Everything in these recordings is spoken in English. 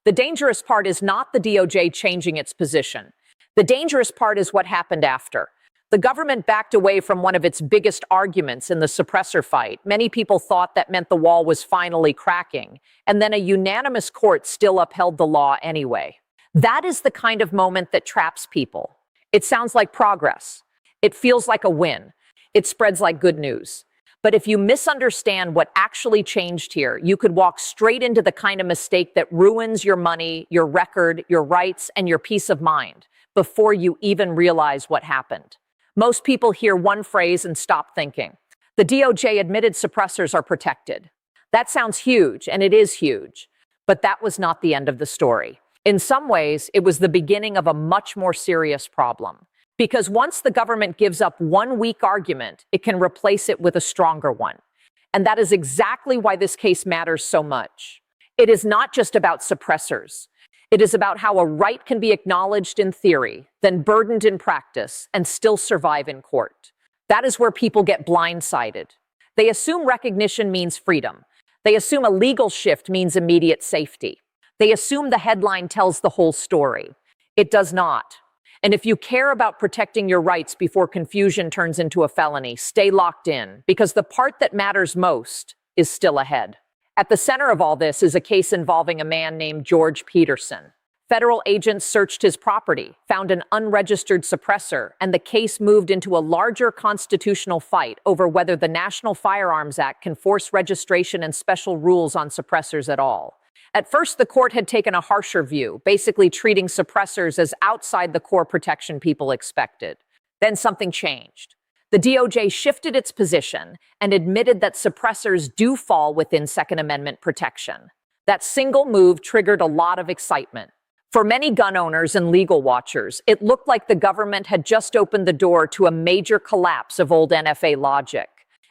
The dangerous part is not the DOJ changing its position. The dangerous part is what happened after. The government backed away from one of its biggest arguments in the suppressor fight. Many people thought that meant the wall was finally cracking, and then a unanimous court still upheld the law anyway. That is the kind of moment that traps people. It sounds like progress. It feels like a win. It spreads like good news. But if you misunderstand what actually changed here, you could walk straight into the kind of mistake that ruins your money, your record, your rights, and your peace of mind before you even realize what happened. Most people hear one phrase and stop thinking. The DOJ admitted suppressors are protected. That sounds huge, and it is huge. But that was not the end of the story. In some ways, it was the beginning of a much more serious problem. Because once the government gives up one weak argument, it can replace it with a stronger one. And that is exactly why this case matters so much. It is not just about suppressors. It is about how a right can be acknowledged in theory, then burdened in practice, and still survive in court. That is where people get blindsided. They assume recognition means freedom. They assume a legal shift means immediate safety. They assume the headline tells the whole story. It does not. And if you care about protecting your rights before confusion turns into a felony, stay locked in, because the part that matters most is still ahead. At the center of all this is a case involving a man named George Peterson. Federal agents searched his property, found an unregistered suppressor, and the case moved into a larger constitutional fight over whether the National Firearms Act can force registration and special rules on suppressors at all. At first, the court had taken a harsher view, basically treating suppressors as outside the core protection people expected. Then something changed. The DOJ shifted its position and admitted that suppressors do fall within Second Amendment protection. That single move triggered a lot of excitement. For many gun owners and legal watchers, it looked like the government had just opened the door to a major collapse of old NFA logic.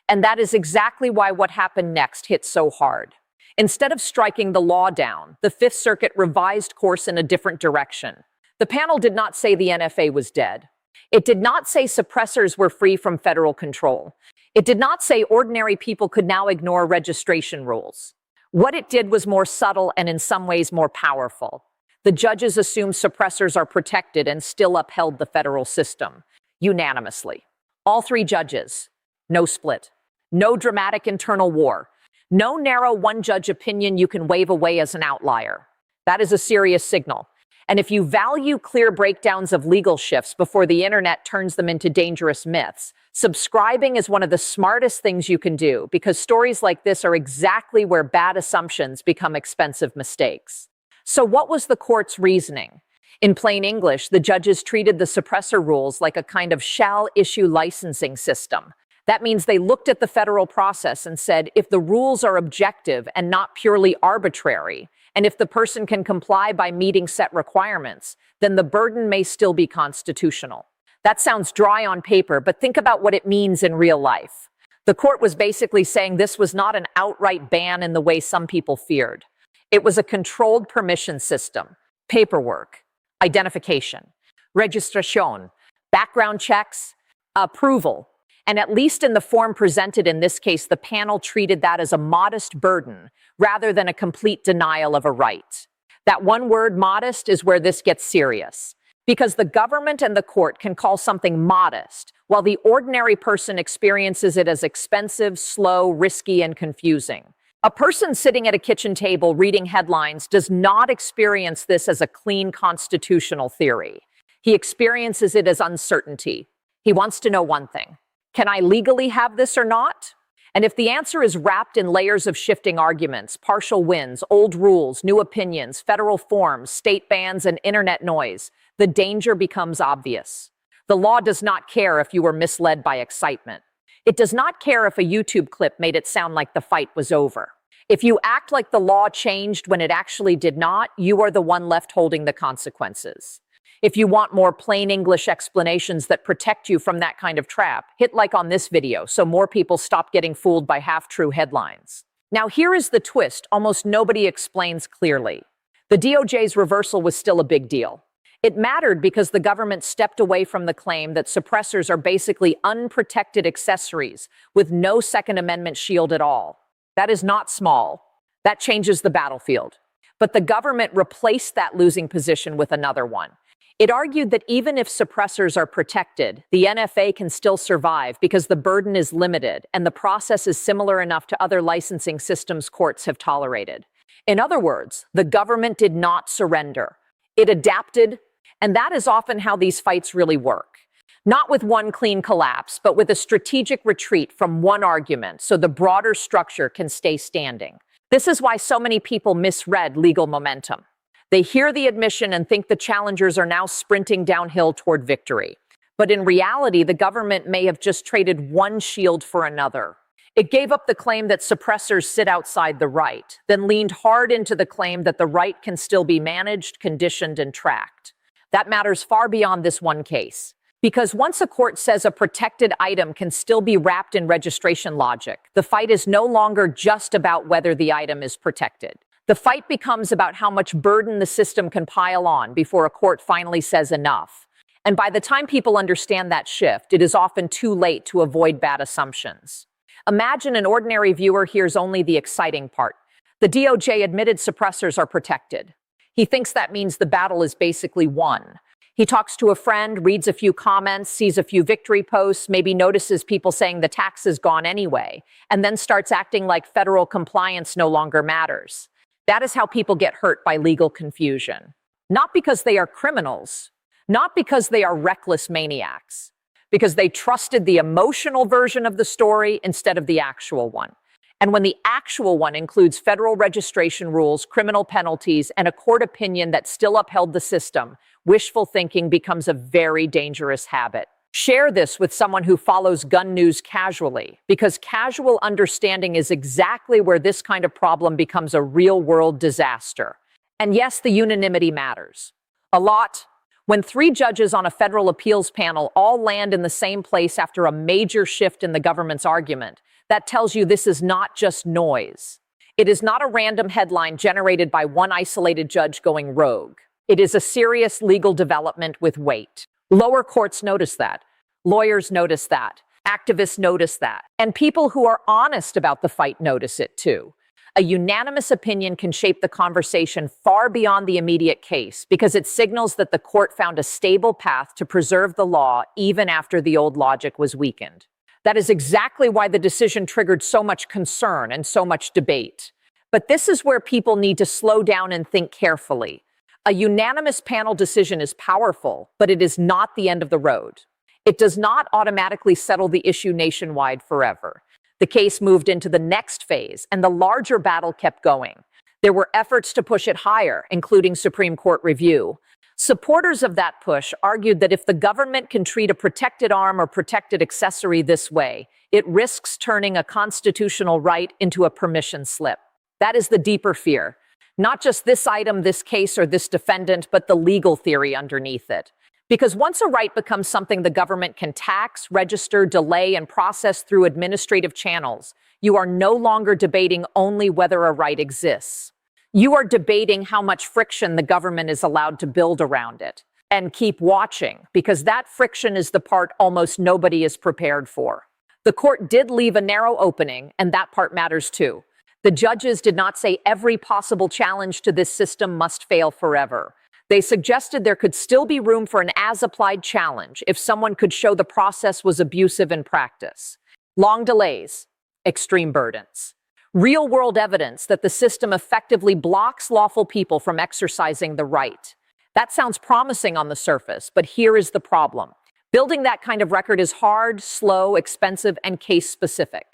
And that is exactly why what happened next hit so hard. Instead of striking the law down, the Fifth Circuit revised course in a different direction. The panel did not say the NFA was dead. It did not say suppressors were free from federal control. It did not say ordinary people could now ignore registration rules. What it did was more subtle and in some ways more powerful. The judges assumed suppressors are protected and still upheld the federal system, unanimously. All three judges. No split. No dramatic internal war. No narrow one-judge opinion you can wave away as an outlier. That is a serious signal. And if you value clear breakdowns of legal shifts before the internet turns them into dangerous myths, subscribing is one of the smartest things you can do, because stories like this are exactly where bad assumptions become expensive mistakes. So what was the court's reasoning? In plain English, the judges treated the suppressor rules like a kind of shall-issue licensing system. That means they looked at the federal process and said, if the rules are objective and not purely arbitrary, and if the person can comply by meeting set requirements, then the burden may still be constitutional. That sounds dry on paper, but think about what it means in real life. The court was basically saying this was not an outright ban in the way some people feared. It was a controlled permission system, paperwork, identification, registration, background checks, approval. And at least in the form presented in this case, the panel treated that as a modest burden rather than a complete denial of a right. That one word, modest, is where this gets serious. Because the government and the court can call something modest, while the ordinary person experiences it as expensive, slow, risky, and confusing. A person sitting at a kitchen table reading headlines does not experience this as a clean constitutional theory. He experiences it as uncertainty. He wants to know one thing. Can I legally have this or not? And if the answer is wrapped in layers of shifting arguments, partial wins, old rules, new opinions, federal forms, state bans, and internet noise, the danger becomes obvious. The law does not care if you were misled by excitement. It does not care if a YouTube clip made it sound like the fight was over. If you act like the law changed when it actually did not, you are the one left holding the consequences. If you want more plain English explanations that protect you from that kind of trap, hit like on this video so more people stop getting fooled by half-true headlines. Now here is the twist almost nobody explains clearly. The DOJ's reversal was still a big deal. It mattered because the government stepped away from the claim that suppressors are basically unprotected accessories with no Second Amendment shield at all. That is not small. That changes the battlefield. But the government replaced that losing position with another one. It argued that even if suppressors are protected, the NFA can still survive because the burden is limited and the process is similar enough to other licensing systems courts have tolerated. In other words, the government did not surrender. It adapted, and that is often how these fights really work. Not with one clean collapse, but with a strategic retreat from one argument so the broader structure can stay standing. This is why so many people misread legal momentum. They hear the admission and think the challengers are now sprinting downhill toward victory. But in reality, the government may have just traded one shield for another. It gave up the claim that suppressors sit outside the right, then leaned hard into the claim that the right can still be managed, conditioned, and tracked. That matters far beyond this one case. Because once a court says a protected item can still be wrapped in registration logic, the fight is no longer just about whether the item is protected. The fight becomes about how much burden the system can pile on before a court finally says enough. And by the time people understand that shift, it is often too late to avoid bad assumptions. Imagine an ordinary viewer hears only the exciting part. The DOJ admitted suppressors are protected. He thinks that means the battle is basically won. He talks to a friend, reads a few comments, sees a few victory posts, maybe notices people saying the tax is gone anyway, and then starts acting like federal compliance no longer matters. That is how people get hurt by legal confusion. Not because they are criminals, not because they are reckless maniacs, because they trusted the emotional version of the story instead of the actual one. And when the actual one includes federal registration rules, criminal penalties, and a court opinion that still upheld the system, wishful thinking becomes a very dangerous habit. Share this with someone who follows gun news casually, because casual understanding is exactly where this kind of problem becomes a real-world disaster. And yes, the unanimity matters. A lot. When 3 judges on a federal appeals panel all land in the same place after a major shift in the government's argument, that tells you this is not just noise. It is not a random headline generated by one isolated judge going rogue. It is a serious legal development with weight. Lower courts notice that. Lawyers notice that. Activists notice that. And people who are honest about the fight notice it too. A unanimous opinion can shape the conversation far beyond the immediate case because it signals that the court found a stable path to preserve the law even after the old logic was weakened. That is exactly why the decision triggered so much concern and so much debate. But this is where people need to slow down and think carefully. A unanimous panel decision is powerful, but it is not the end of the road. It does not automatically settle the issue nationwide forever. The case moved into the next phase, and the larger battle kept going. There were efforts to push it higher, including Supreme Court review. Supporters of that push argued that if the government can treat a protected arm or protected accessory this way, it risks turning a constitutional right into a permission slip. That is the deeper fear. Not just this item, this case, or this defendant, but the legal theory underneath it. Because once a right becomes something the government can tax, register, delay, and process through administrative channels, you are no longer debating only whether a right exists. You are debating how much friction the government is allowed to build around it. And keep watching, because that friction is the part almost nobody is prepared for. The court did leave a narrow opening, and that part matters too. The judges did not say every possible challenge to this system must fail forever. They suggested there could still be room for an as-applied challenge if someone could show the process was abusive in practice. Long delays, extreme burdens. Real-world evidence that the system effectively blocks lawful people from exercising the right. That sounds promising on the surface, but here is the problem. Building that kind of record is hard, slow, expensive, and case-specific.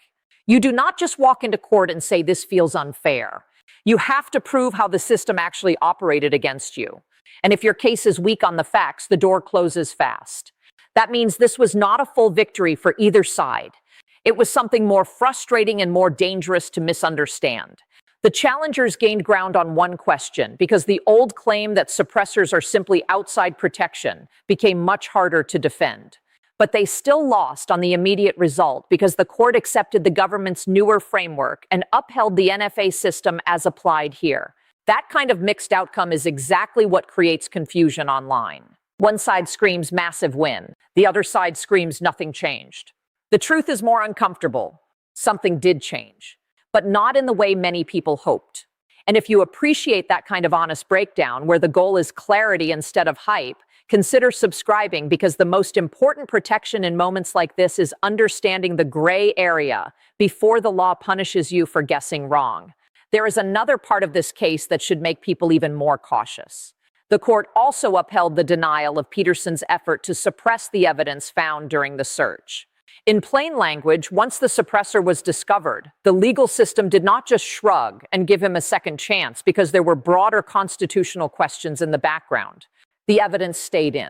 You do not just walk into court and say this feels unfair. You have to prove how the system actually operated against you. And if your case is weak on the facts, the door closes fast. That means this was not a full victory for either side. It was something more frustrating and more dangerous to misunderstand. The challengers gained ground on one question because the old claim that suppressors are simply outside protection became much harder to defend. But they still lost on the immediate result because the court accepted the government's newer framework and upheld the NFA system as applied here. That kind of mixed outcome is exactly what creates confusion online. One side screams massive win. The other side screams nothing changed. The truth is more uncomfortable. Something did change, but not in the way many people hoped. And if you appreciate that kind of honest breakdown, where the goal is clarity instead of hype, consider subscribing, because the most important protection in moments like this is understanding the gray area before the law punishes you for guessing wrong. There is another part of this case that should make people even more cautious. The court also upheld the denial of Peterson's effort to suppress the evidence found during the search. In plain language, once the suppressor was discovered, the legal system did not just shrug and give him a second chance because there were broader constitutional questions in the background. The evidence stayed in.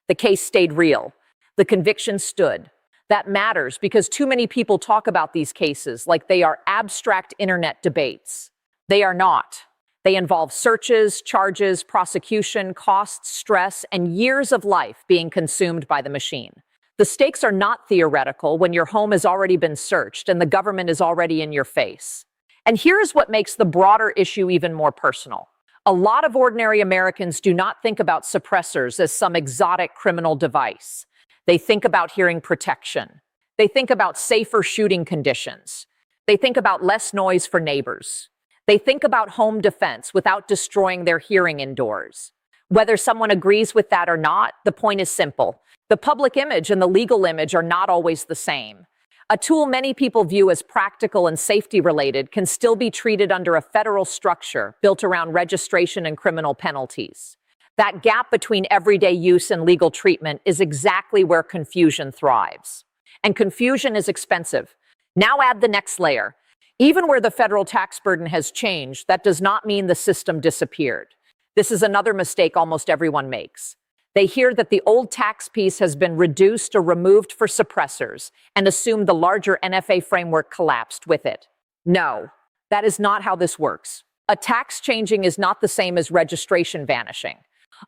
The case stayed real. The conviction stood. That matters because too many people talk about these cases like they are abstract internet debates. They are not. They involve searches, charges, prosecution, costs, stress, and years of life being consumed by the machine. The stakes are not theoretical when your home has already been searched and the government is already in your face. And here is what makes the broader issue even more personal. A lot of ordinary Americans do not think about suppressors as some exotic criminal device. They think about hearing protection. They think about safer shooting conditions. They think about less noise for neighbors. They think about home defense without destroying their hearing indoors. Whether someone agrees with that or not, the point is simple. The public image and the legal image are not always the same. A tool many people view as practical and safety-related can still be treated under a federal structure built around registration and criminal penalties. That gap between everyday use and legal treatment is exactly where confusion thrives. And confusion is expensive. Now add the next layer. Even where the federal tax burden has changed, that does not mean the system disappeared. This is another mistake almost everyone makes. They hear that the old tax piece has been reduced or removed for suppressors and assume the larger NFA framework collapsed with it. No, that is not how this works. A tax changing is not the same as registration vanishing.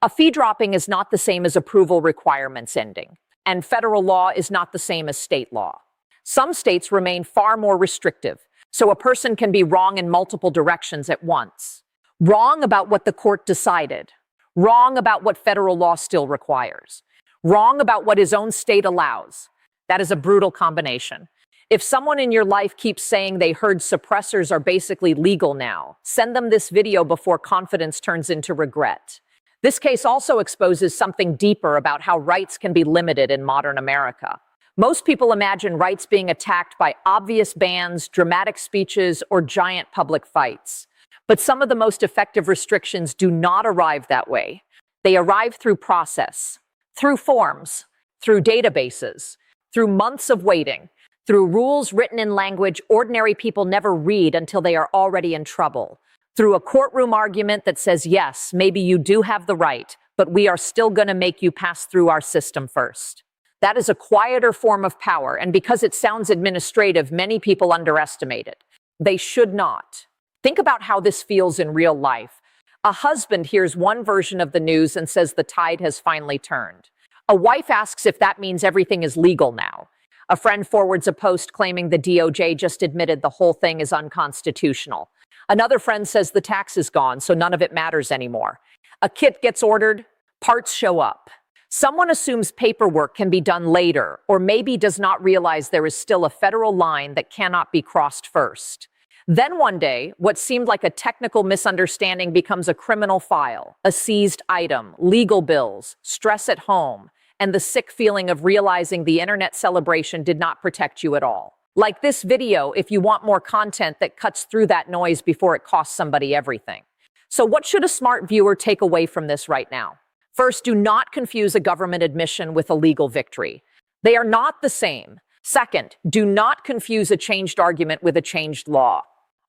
A fee dropping is not the same as approval requirements ending. And federal law is not the same as state law. Some states remain far more restrictive, so a person can be wrong in multiple directions at once. Wrong about what the court decided. Wrong about what federal law still requires. Wrong about what his own state allows. That is a brutal combination. If someone in your life keeps saying they heard suppressors are basically legal now, send them this video before confidence turns into regret. This case also exposes something deeper about how rights can be limited in modern America. Most people imagine rights being attacked by obvious bans, dramatic speeches, or giant public fights. But some of the most effective restrictions do not arrive that way. They arrive through process, through forms, through databases, through months of waiting, through rules written in language ordinary people never read until they are already in trouble, through a courtroom argument that says, yes, maybe you do have the right, but we are still going to make you pass through our system first. That is a quieter form of power, and because it sounds administrative, many people underestimate it. They should not. Think about how this feels in real life. A husband hears one version of the news and says the tide has finally turned. A wife asks if that means everything is legal now. A friend forwards a post claiming the DOJ just admitted the whole thing is unconstitutional. Another friend says the tax is gone, so none of it matters anymore. A kit gets ordered, parts show up. Someone assumes paperwork can be done later, or maybe does not realize there is still a federal line that cannot be crossed first. Then one day, what seemed like a technical misunderstanding becomes a criminal file, a seized item, legal bills, stress at home, and the sick feeling of realizing the internet celebration did not protect you at all. Like this video if you want more content that cuts through that noise before it costs somebody everything. So what should a smart viewer take away from this right now? First, do not confuse a government admission with a legal victory. They are not the same. Second, do not confuse a changed argument with a changed law.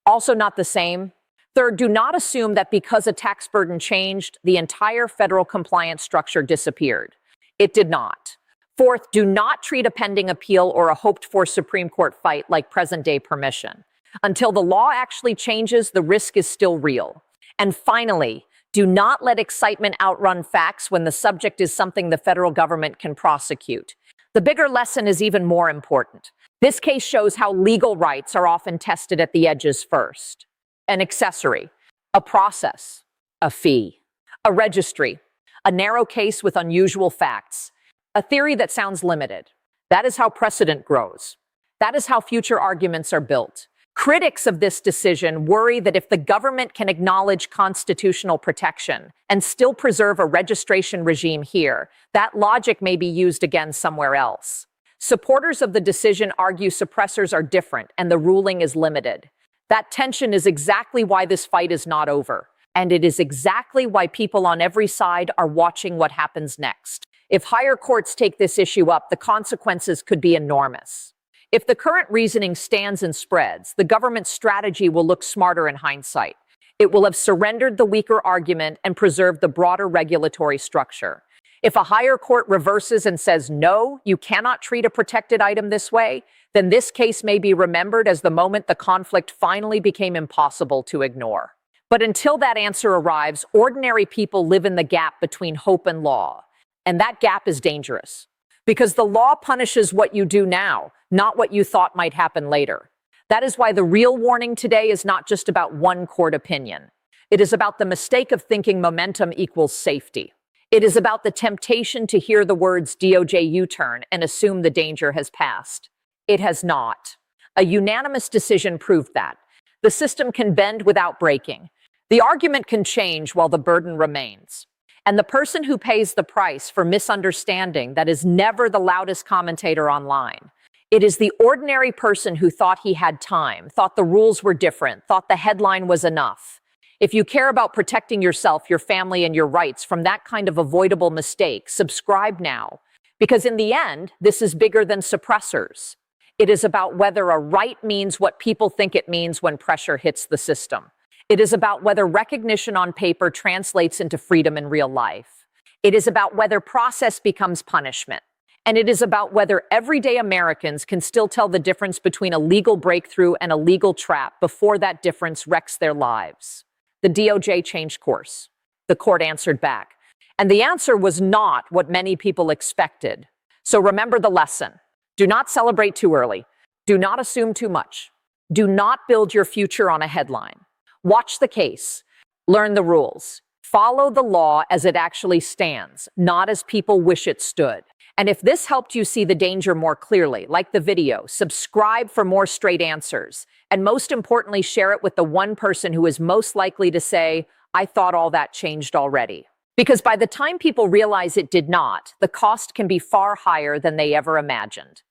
Also not the same. Third, do not assume that because a tax burden changed, the entire federal compliance structure disappeared. It did not. Fourth, do not treat a pending appeal or a hoped-for Supreme Court fight like present-day permission. Until the law actually changes, the risk is still real. And finally, do not let excitement outrun facts when the subject is something the federal government can prosecute. The bigger lesson is even more important. This case shows how legal rights are often tested at the edges first. An accessory, a process, a fee, a registry, a narrow case with unusual facts, a theory that sounds limited. That is how precedent grows. That is how future arguments are built. Critics of this decision worry that if the government can acknowledge constitutional protection and still preserve a registration regime here, that logic may be used again somewhere else. Supporters of the decision argue suppressors are different and the ruling is limited. That tension is exactly why this fight is not over, and it is exactly why people on every side are watching what happens next. If higher courts take this issue up, the consequences could be enormous. If the current reasoning stands and spreads, the government's strategy will look smarter in hindsight. It will have surrendered the weaker argument and preserved the broader regulatory structure. If a higher court reverses and says, no, you cannot treat a protected item this way, then this case may be remembered as the moment the conflict finally became impossible to ignore. But until that answer arrives, ordinary people live in the gap between hope and law. And that gap is dangerous. Because the law punishes what you do now, not what you thought might happen later. That is why the real warning today is not just about one court opinion. It is about the mistake of thinking momentum equals safety. It is about the temptation to hear the words DOJ U-turn and assume the danger has passed. It has not. A unanimous decision proved that. The system can bend without breaking. The argument can change while the burden remains. And the person who pays the price for misunderstanding that is never the loudest commentator online. It is the ordinary person who thought he had time, thought the rules were different, thought the headline was enough. If you care about protecting yourself, your family, and your rights from that kind of avoidable mistake, subscribe now. Because in the end, this is bigger than suppressors. It is about whether a right means what people think it means when pressure hits the system. It is about whether recognition on paper translates into freedom in real life. It is about whether process becomes punishment. And it is about whether everyday Americans can still tell the difference between a legal breakthrough and a legal trap before that difference wrecks their lives. The DOJ changed course. The court answered back. And the answer was not what many people expected. So remember the lesson. Do not celebrate too early. Do not assume too much. Do not build your future on a headline. Watch the case. Learn the rules. Follow the law as it actually stands, not as people wish it stood. And if this helped you see the danger more clearly, like the video, subscribe for more straight answers. And most importantly, share it with the one person who is most likely to say, I thought all that changed already. Because by the time people realize it did not, the cost can be far higher than they ever imagined.